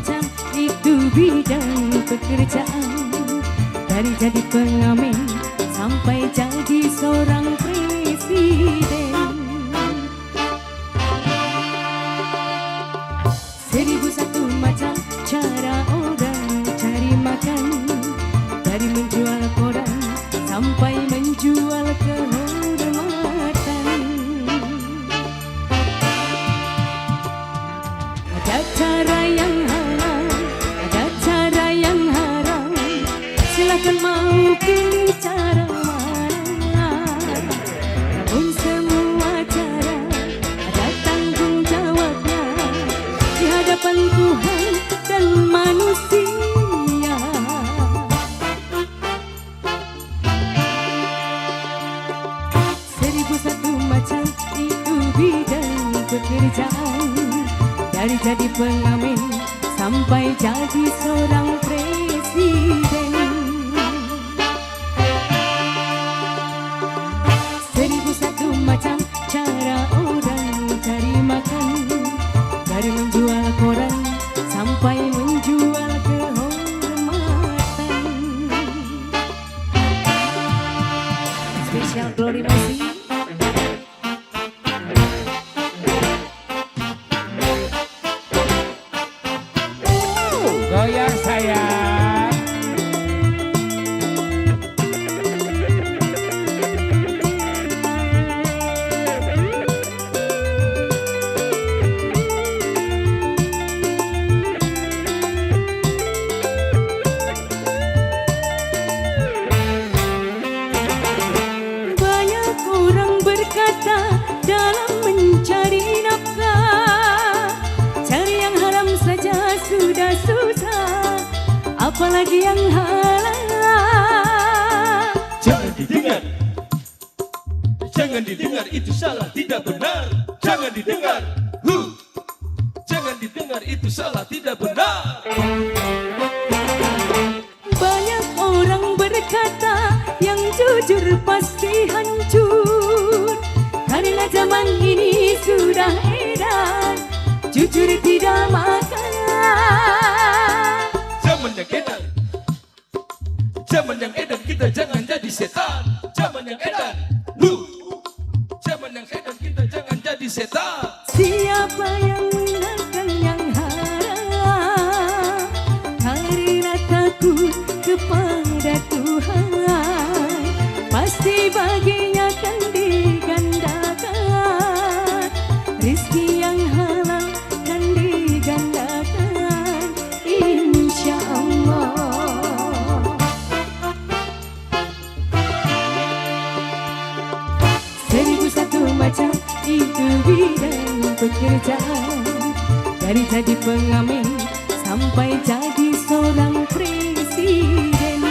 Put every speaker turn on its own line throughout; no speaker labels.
macam itu bidang pekerjaan. Dari jadi pengamen sampai jadi seorang presiden. 1001 macam cara orang cari makan. Dari menjual koran sampai menjual kehormatan. Ada cara yang halal, ada cara yang haram. Silakan mau pilih cara mana. Namun semua cara ada tanggung jawabnya di hadapan Tuhan dan manusia. 1001 macam itu bidang pekerjaan. Dari jadi pengamen sampai jadi seorang presiden. 1001 macam cara orang cari makan. Dari menjual koran sampai menjual kehormatan. Spesial Glory Masih.
Goyang sayang.
Banyak orang berkata dalam mencari nafkah, cari yang haram saja sudah susah, apalagi yang halal.
Jangan didengar, jangan didengar, itu salah, tidak benar. Jangan didengar, jangan didengar, itu salah, tidak benar.
Banyak orang berkata yang jujur pasti hancur, karena zaman ini sudah edan, jujur tidak makan.
Zaman yang edan, zaman yang edan, kita jangan jadi setan. Zaman yang edan, zaman yang edan, kita jangan jadi setan.
Siapa yang makan yang haram karena takut kepada Tuhan, pasti baginya akan digandakan. Rizki yang halal kan digandakan, insya Allah. 1001 macam itu bidang pekerjaan. Dari jadi pengamen sampai jadi seorang presiden.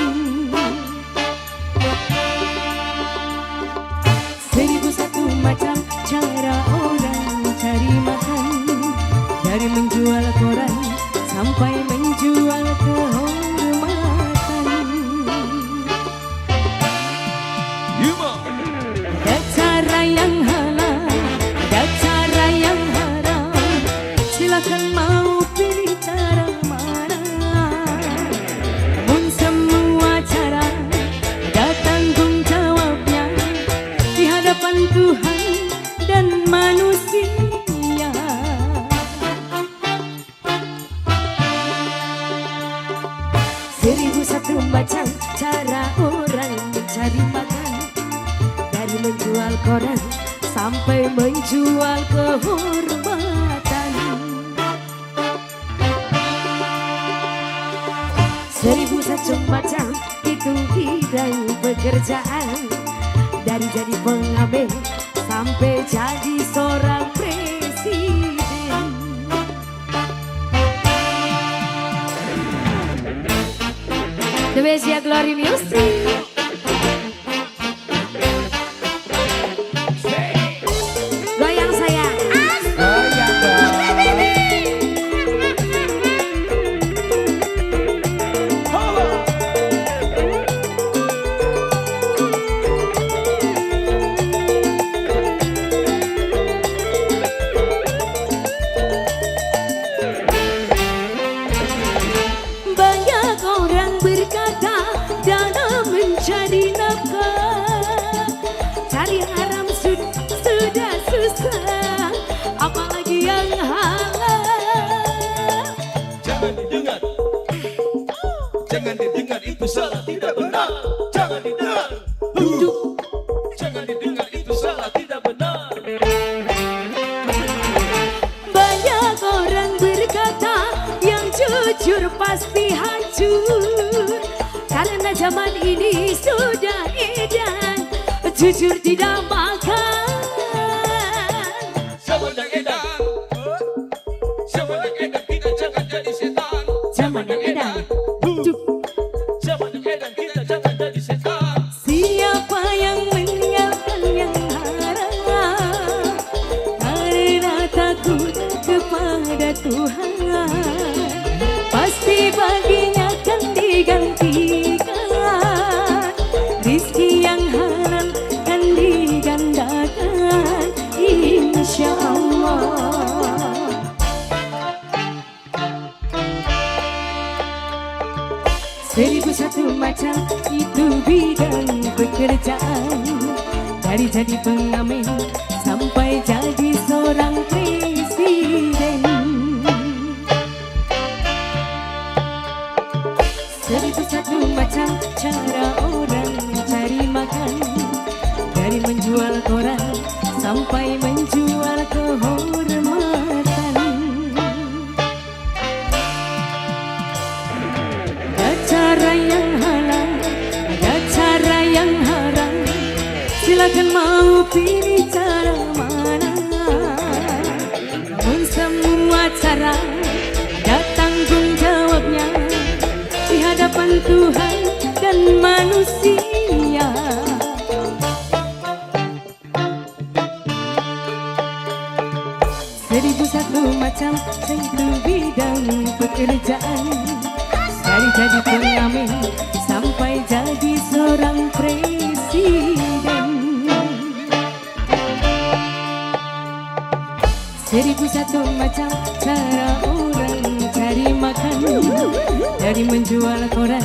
1001 macam cara orang cari makan. Dari menjual koran sampai menjual kehormatan. Ada cara yang halal, ada cara yang haram. Silakan mau pilih cara mana. Namun semua cara ada tanggung jawabnya di hadapan Tuhan dan manusia. 1001 macam cara orang cari makan. Dari menjual koran sampai menjual kehormatan. 1001 macam itu bidang pekerjaan. Dari jadi pengamen sampai jadi seorang presiden. The Besia Glory Music. Goyang sayang.
Goyang dong.
jujur pasti hancur, karena zaman ini sudah edan, jujur tidak makan.
Zaman yang edan, zaman yang edan, kita jangan jadi setan.
Zaman yang edan,
Zaman yang edan, kita jangan jadi setan.
siapa yang meninggalkan yang haram karena takut kepada Tuhan, pasti baginya akan digantikan. Rizki yang haram kan digandakan, insya Allah. Seribu satu macam itu bidang pekerjaan, dari jadi pengamen sampai jadi seorang presiden. Seribu satu macam cara orang cari makan, dari menjual koran sampai menjual kehormatan. Ada cara yang halal, ada cara yang haram, silakan mau pilih cara mana. Namun semua cara ada tanggung jawabnya di hadapan Tuhan dan manusia. Seribu satu macam itu bidang pekerjaan, dari jadi pengamen sampai jadi seorang presiden. Seribu satu macam cara orang cari makan, dari menjual koran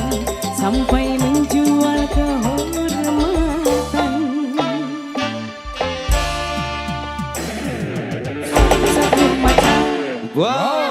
sampai menjual kehormatan. Seribu satu macam.
Wow.